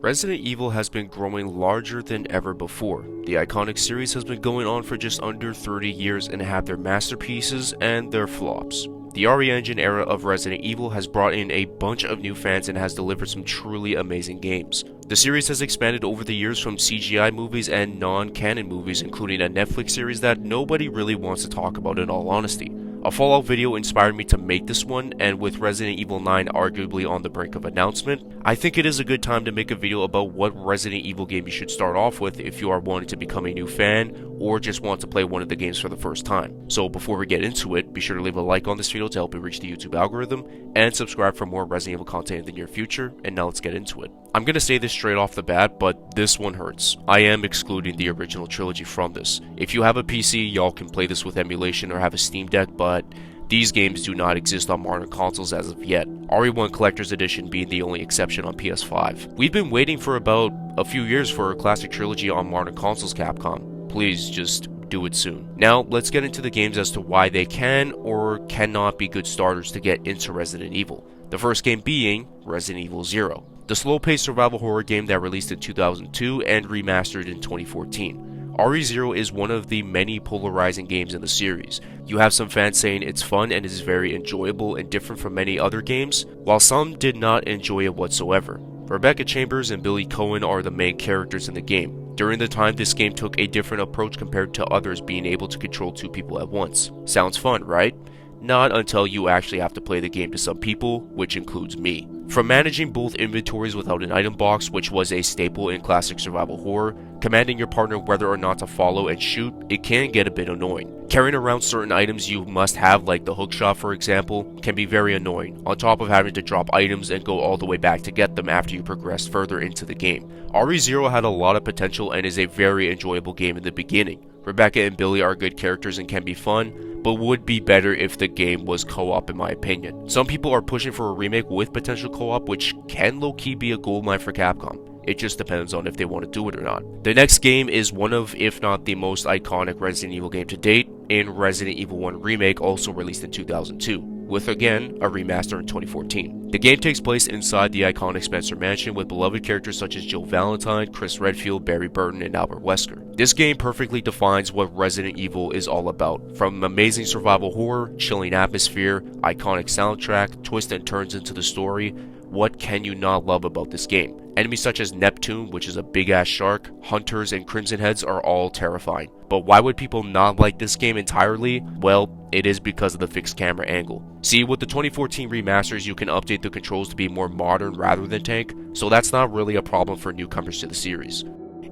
Resident Evil has been growing larger than ever before. The iconic series has been going on for just under 30 years and have their masterpieces and their flops. The RE Engine era of Resident Evil has brought in a bunch of new fans and has delivered some truly amazing games. The series has expanded over the years from CGI movies and non-canon movies, including a Netflix series that nobody really wants to talk about in all honesty. A Fallout video inspired me to make this one, and with Resident Evil 9 arguably on the brink of announcement, I think it is a good time to make a video about what Resident Evil game you should start off with if you are wanting to become a new fan or just want to play one of the games for the first time. So before we get into it, be sure to leave a like on this video to help me reach the YouTube algorithm, and subscribe for more Resident Evil content in the near future, and now let's get into it. I'm gonna say this straight off the bat, but this one hurts. I am excluding the original trilogy from this. If you have a PC, y'all can play this with emulation or have a Steam Deck, but these games do not exist on modern consoles as of yet, RE1 Collector's Edition being the only exception on PS5. We've been waiting for about a few years for a classic trilogy on modern consoles, Capcom. Please just do it soon. Now, let's get into the games as to why they can or cannot be good starters to get into Resident Evil. The first game being Resident Evil 0. The slow-paced survival horror game that released in 2002 and remastered in 2014. RE0 is one of the many polarizing games in the series. You have some fans saying it's fun and is very enjoyable and different from many other games, while some did not enjoy it whatsoever. Rebecca Chambers and Billy Cohen are the main characters in the game. During the time, this game took a different approach compared to others, being able to control two people at once. Sounds fun, right? Not until you actually have to play the game to some people, which includes me. From managing both inventories without an item box, which was a staple in classic survival horror, commanding your partner whether or not to follow and shoot, it can get a bit annoying. Carrying around certain items you must have, like the hookshot for example, can be very annoying, on top of having to drop items and go all the way back to get them after you progress further into the game. RE0 had a lot of potential and is a very enjoyable game in the beginning. Rebecca and Billy are good characters and can be fun, but would be better if the game was co-op in my opinion. Some people are pushing for a remake with potential co-op, which can low-key be a goldmine for Capcom. It just depends on if they want to do it or not. The next game is one of, if not the most iconic Resident Evil game to date, in Resident Evil 1 Remake, also released in 2002, with again a remaster in 2014. The game takes place inside the iconic Spencer Mansion with beloved characters such as Jill Valentine, Chris Redfield, Barry Burton, and Albert Wesker. This game perfectly defines what Resident Evil is all about, from amazing survival horror, chilling atmosphere, iconic soundtrack, twists and turns into the story. What can you not love about this game? Enemies such as Neptune, which is a big-ass shark, Hunters, and Crimson Heads are all terrifying. But why would people not like this game entirely? Well, it is because of the fixed camera angle. See, with the 2014 remasters, you can update the controls to be more modern rather than tank, so that's not really a problem for newcomers to the series.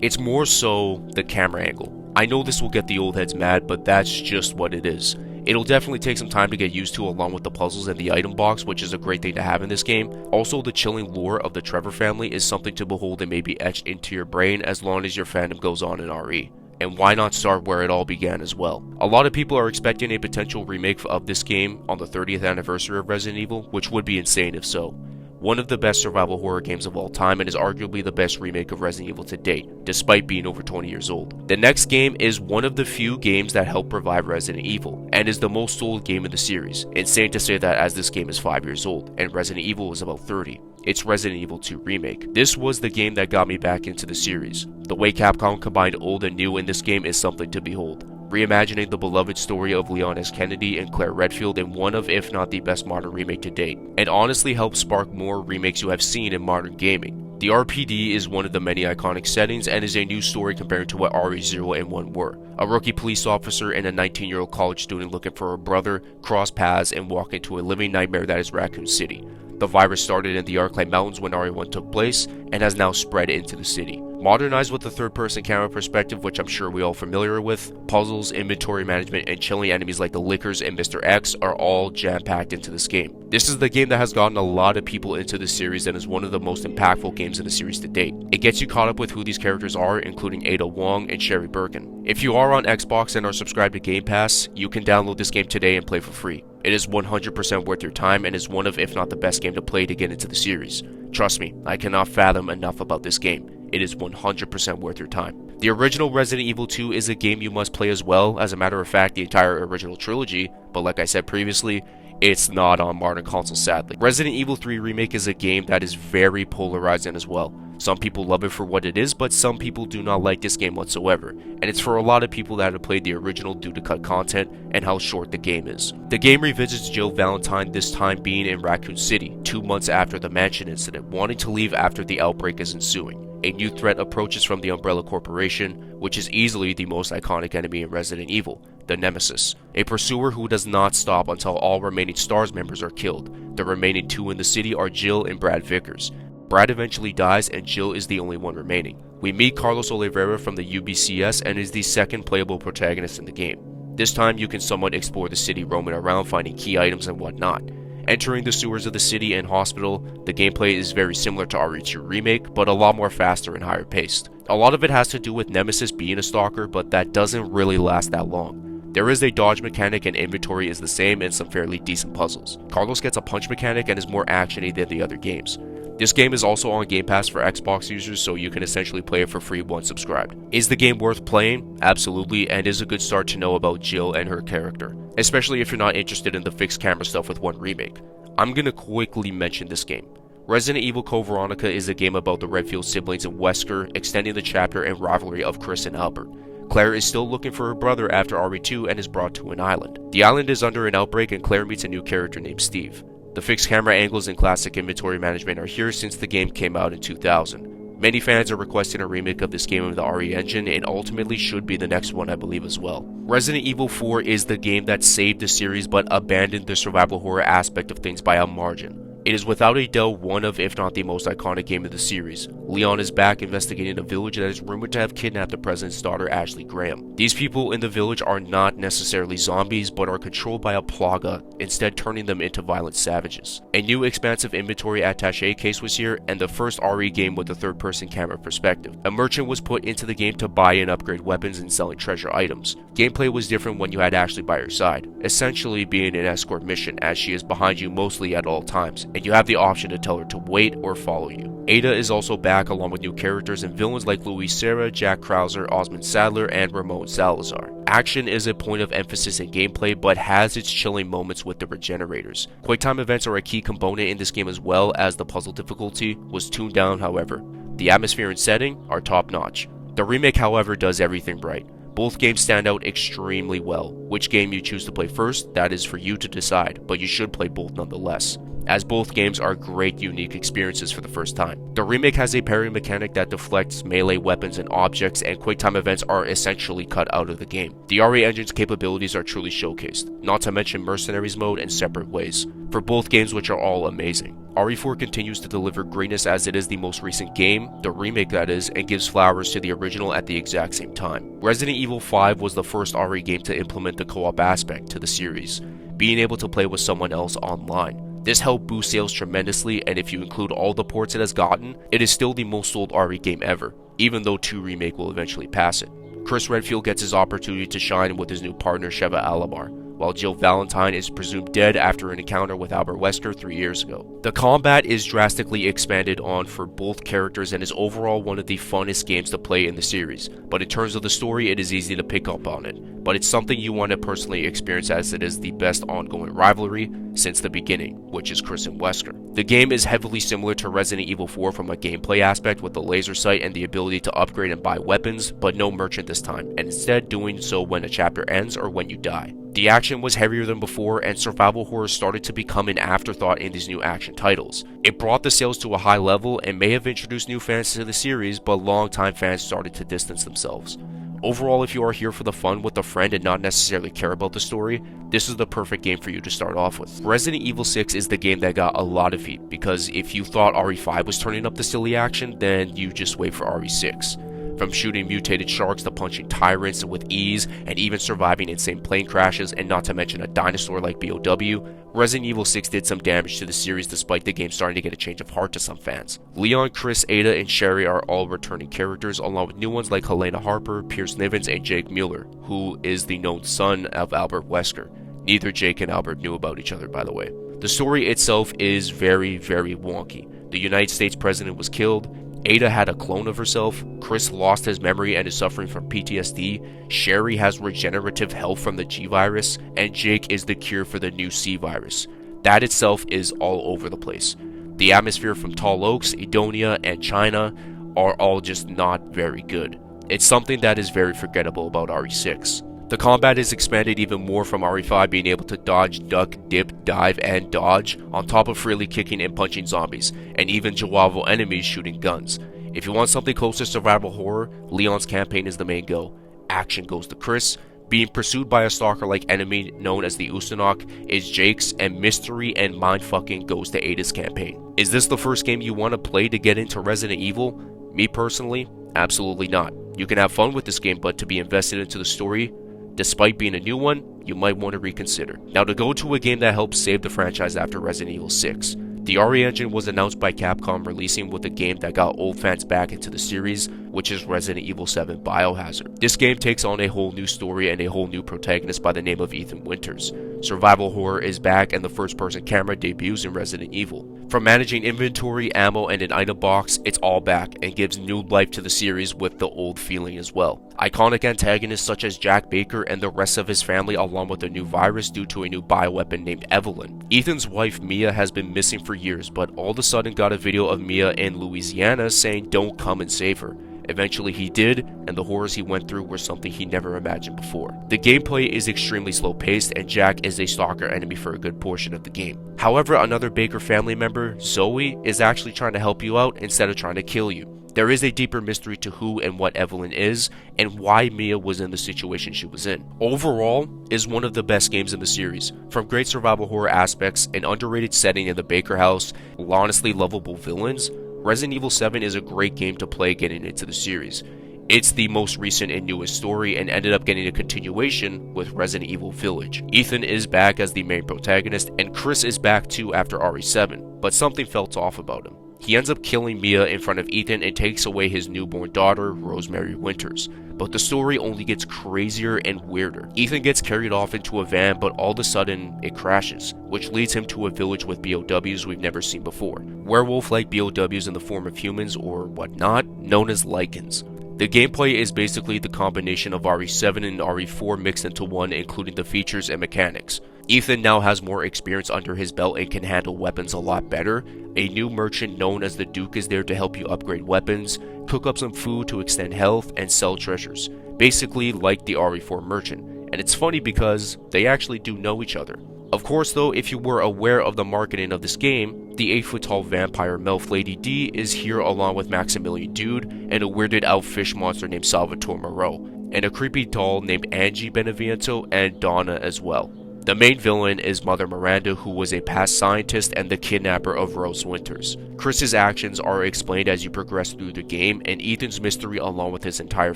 It's more so the camera angle. I know this will get the old heads mad, but that's just what it is. It'll definitely take some time to get used to, along with the puzzles and the item box, which is a great thing to have in this game. Also, the chilling lore of the Trevor family is something to behold and maybe etched into your brain as long as your fandom goes on in RE. And why not start where it all began as well? A lot of people are expecting a potential remake of this game on the 30th anniversary of Resident Evil, which would be insane if so. One of the best survival horror games of all time, and is arguably the best remake of Resident Evil to date, despite being over 20 years old. The next game is one of the few games that helped revive Resident Evil, and is the most sold game in the series. Insane to say that, as this game is 5 years old, and Resident Evil is about 30. It's Resident Evil 2 Remake. This was the game that got me back into the series. The way Capcom combined old and new in this game is something to behold. Reimagining the beloved story of Leon S. Kennedy and Claire Redfield in one of, if not the best modern remake to date, and honestly helped spark more remakes you have seen in modern gaming. The RPD is one of the many iconic settings and is a new story compared to what RE0 and 1 were. A rookie police officer and a 19-year-old college student looking for a brother cross paths and walk into a living nightmare that is Raccoon City. The virus started in the Arclight Mountains when RE1 took place, and has now spread into the city. Modernized with the third-person camera perspective, which I'm sure we're all familiar with, puzzles, inventory management, and chilling enemies like the Lickers and Mr. X are all jam-packed into this game. This is the game that has gotten a lot of people into the series and is one of the most impactful games in the series to date. It gets you caught up with who these characters are, including Ada Wong and Sherry Birkin. If you are on Xbox and are subscribed to Game Pass, you can download this game today and play for free. It is 100% worth your time and is one of, if not the best game to play to get into the series. Trust me, I cannot fathom enough about this game. It is 100% worth your time. The original Resident Evil 2 is a game you must play as well, as a matter of fact the entire original trilogy, but like I said previously, it's not on modern consoles sadly. Resident Evil 3 Remake is a game that is very polarizing as well. Some people love it for what it is, but some people do not like this game whatsoever, and it's for a lot of people that have played the original due to cut content and how short the game is. The game revisits Jill Valentine, this time being in Raccoon City, 2 months after the mansion incident, wanting to leave after the outbreak is ensuing. A new threat approaches from the Umbrella Corporation, which is easily the most iconic enemy in Resident Evil, the Nemesis, a pursuer who does not stop until all remaining STARS members are killed. The remaining 2 in the city are Jill and Brad Vickers. Brad eventually dies and Jill is the only one remaining. We meet Carlos Oliveira from the UBCS and is the second playable protagonist in the game. This time you can somewhat explore the city, roaming around finding key items and whatnot. Entering the sewers of the city and hospital, the gameplay is very similar to RE2 Remake, but a lot more faster and higher paced. A lot of it has to do with Nemesis being a stalker, but that doesn't really last that long. There is a dodge mechanic and inventory is the same and some fairly decent puzzles. Carlos gets a punch mechanic and is more actiony than the other games. This game is also on Game Pass for Xbox users, so you can essentially play it for free once subscribed. Is the game worth playing? Absolutely, and is a good start to know about Jill and her character, especially if you're not interested in the fixed camera stuff with one remake. I'm gonna quickly mention this game. Resident Evil Code Veronica is a game about the Redfield siblings in Wesker, extending the chapter and rivalry of Chris and Albert. Claire is still looking for her brother after RE2 and is brought to an island. The island is under an outbreak and Claire meets a new character named Steve. The fixed camera angles and classic inventory management are here since the game came out in 2000. Many fans are requesting a remake of this game in the RE engine and ultimately should be the next one, I believe, as well. Resident Evil 4 is the game that saved the series but abandoned the survival horror aspect of things by a margin. It is without a doubt one of, if not the most iconic game of the series. Leon is back investigating a village that is rumored to have kidnapped the president's daughter Ashley Graham. These people in the village are not necessarily zombies, but are controlled by a plaga, instead turning them into violent savages. A new expansive inventory attaché case was here, and the first RE game with a third-person camera perspective. A merchant was put into the game to buy and upgrade weapons and selling treasure items. Gameplay was different when you had Ashley by your side, essentially being an escort mission as she is behind you mostly at all times, and you have the option to tell her to wait or follow you. Ada is also back along with new characters and villains like Luis Serra, Jack Krauser, Osmond Sadler, and Ramon Salazar. Action is a point of emphasis in gameplay but has its chilling moments with the regenerators. Quick time events are a key component in this game as well as the puzzle difficulty was tuned down however. The atmosphere and setting are top notch. The remake however does everything right. Both games stand out extremely well. Which game you choose to play first, that is for you to decide, but you should play both nonetheless, as both games are great unique experiences for the first time. The remake has a parry mechanic that deflects melee weapons and objects, and quick time events are essentially cut out of the game. The RE engine's capabilities are truly showcased, not to mention Mercenaries mode in separate ways, for both games which are all amazing. RE4 continues to deliver greatness as it is the most recent game, the remake that is, and gives flowers to the original at the exact same time. Resident Evil 5 was the first RE game to implement the co-op aspect to the series, being able to play with someone else online. This helped boost sales tremendously, and if you include all the ports it has gotten, it is still the most sold RE game ever, even though 2 Remake will eventually pass it. Chris Redfield gets his opportunity to shine with his new partner Sheva Alomar, while Jill Valentine is presumed dead after an encounter with Albert Wesker 3 years ago. The combat is drastically expanded on for both characters and is overall one of the funnest games to play in the series, but in terms of the story it is easy to pick up on it, but it's something you want to personally experience as it is the best ongoing rivalry since the beginning, which is Chris and Wesker. The game is heavily similar to Resident Evil 4 from a gameplay aspect with the laser sight and the ability to upgrade and buy weapons, but no merchant this time, and instead doing so when a chapter ends or when you die. The action was heavier than before, and survival horror started to become an afterthought in these new action titles. It brought the sales to a high level and may have introduced new fans to the series, but longtime fans started to distance themselves. Overall, if you are here for the fun with a friend and not necessarily care about the story, this is the perfect game for you to start off with. Resident Evil 6 is the game that got a lot of heat, because if you thought RE5 was turning up the silly action, then you just wait for RE6. From shooting mutated sharks to punching tyrants with ease, and even surviving insane plane crashes, and not to mention a dinosaur like BOW, Resident Evil 6 did some damage to the series despite the game starting to get a change of heart to some fans. Leon, Chris, Ada, and Sherry are all returning characters, along with new ones like Helena Harper, Pierce Nivens, and Jake Mueller, who is the known son of Albert Wesker. Neither Jake and Albert knew about each other, by the way. The story itself is very, very wonky. The United States president was killed, Ada had a clone of herself, Chris lost his memory and is suffering from PTSD, Sherry has regenerative health from the G virus, and Jake is the cure for the new C virus. That itself is all over the place. The atmosphere from Tall Oaks, Edonia, and China are all just not very good. It's something that is very forgettable about RE6. The combat is expanded even more from RE5 being able to dodge, duck, dip, dive, and dodge, on top of freely kicking and punching zombies, and even Jawavo enemies shooting guns. If you want something close to survival horror, Leon's campaign is the main go. Action goes to Chris, being pursued by a stalker-like enemy known as the Usanok is Jake's, and mystery and mindfucking goes to Ada's campaign. Is this the first game you want to play to get into Resident Evil? Me personally, absolutely not. You can have fun with this game, but to be invested into the story, despite being a new one, you might want to reconsider. Now, to go to a game that helped save the franchise after Resident Evil 6. The RE engine was announced by Capcom releasing with a game that got old fans back into the series, which is Resident Evil 7 Biohazard. This game takes on a whole new story and a whole new protagonist by the name of Ethan Winters. Survival horror is back and the first-person camera debuts in Resident Evil. From managing inventory, ammo, and an item box, it's all back and gives new life to the series with the old feeling as well. Iconic antagonists such as Jack Baker and the rest of his family, along with a new virus due to a new bioweapon named Evelyn. Ethan's wife Mia has been missing for years, but all of a sudden got a video of Mia in Louisiana saying don't come and save her. Eventually he did, and the horrors he went through were something he never imagined before. The gameplay is extremely slow paced, and Jack is a stalker enemy for a good portion of the game. However, another Baker family member, Zoe, is actually trying to help you out instead of trying to kill you. There is a deeper mystery to who and what Evelyn is, and why Mia was in the situation she was in. Overall, is one of the best games in the series. From great survival horror aspects, an underrated setting in the Baker house, honestly lovable villains, Resident Evil 7 is a great game to play getting into the series. It's the most recent and newest story and ended up getting a continuation with Resident Evil Village. Ethan is back as the main protagonist, and Chris is back too after RE7, but something felt off about him. He ends up killing Mia in front of Ethan and takes away his newborn daughter, Rosemary Winters. But the story only gets crazier and weirder. Ethan gets carried off into a van, but all of a sudden it crashes, which leads him to a village with BOWs we've never seen before. Werewolf-like BOWs in the form of humans or whatnot, known as Lycans. The gameplay is basically the combination of RE7 and RE4 mixed into one, including the features and mechanics. Ethan now has more experience under his belt and can handle weapons a lot better. A new merchant known as the Duke is there to help you upgrade weapons, cook up some food to extend health, and sell treasures. Basically like the RE4 merchant. And it's funny because they actually do know each other. Of course though, if you were aware of the marketing of this game, the 8-foot-tall vampire MILF Lady D is here along with Maximilian Dude and a weirded out fish monster named Salvatore Moreau, and a creepy doll named Angie Beneviento and Donna as well. The main villain is Mother Miranda, who was a past scientist and the kidnapper of Rose Winters. Chris's actions are explained as you progress through the game, and Ethan's mystery along with his entire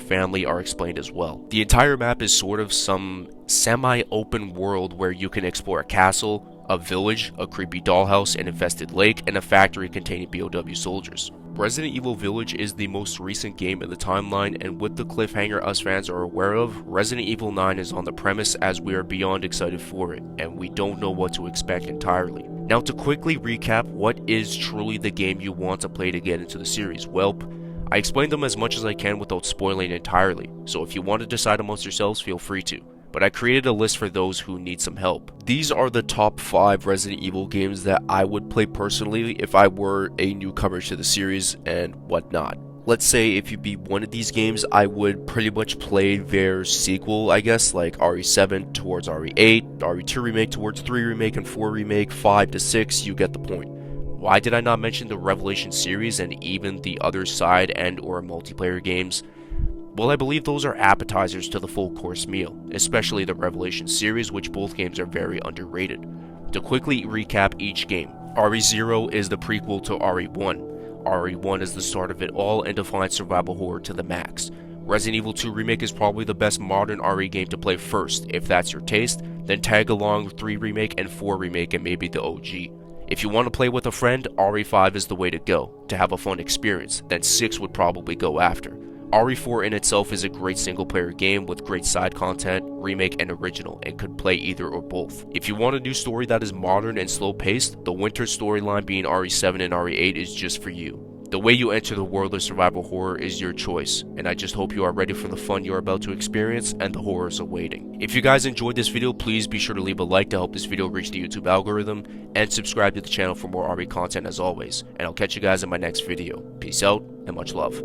family are explained as well. The entire map is sort of some semi-open world where you can explore a castle, a village, a creepy dollhouse, an infested lake, and a factory containing BOW soldiers. Resident Evil Village is the most recent game in the timeline, and with the cliffhanger us fans are aware of, Resident Evil 9 is on the premise as we are beyond excited for it, and we don't know what to expect entirely. Now to quickly recap what is truly the game you want to play to get into the series, welp, I explained them as much as I can without spoiling entirely, so if you want to decide amongst yourselves, feel free to. But I created a list for those who need some help. These are the top 5 Resident Evil games that I would play personally if I were a newcomer to the series and whatnot. Let's say if you beat one of these games, I would pretty much play their sequel, I guess, like RE7 towards RE8, RE2 remake towards 3 remake, and 4 remake, 5 to 6, you get the point. Why did I not mention the Revelation series and even the other side and or multiplayer games? Well, I believe those are appetizers to the full course meal, especially the Revelation series, which both games are very underrated. To quickly recap each game, RE0 is the prequel to RE1. RE1 is the start of it all and defines survival horror to the max. Resident Evil 2 Remake is probably the best modern RE game to play first. If that's your taste, then tag along with 3 Remake and 4 Remake and maybe the OG. If you want to play with a friend, RE5 is the way to go, to have a fun experience, then 6 would probably go after. RE4 in itself is a great single player game with great side content, remake and original, and could play either or both. If you want a new story that is modern and slow paced, the Winter storyline being RE7 and RE8 is just for you. The way you enter the world of survival horror is your choice, and I just hope you are ready for the fun you're about to experience and the horrors awaiting. If you guys enjoyed this video, please be sure to leave a like to help this video reach the YouTube algorithm, and subscribe to the channel for more RE content as always, and I'll catch you guys in my next video. Peace out, and much love.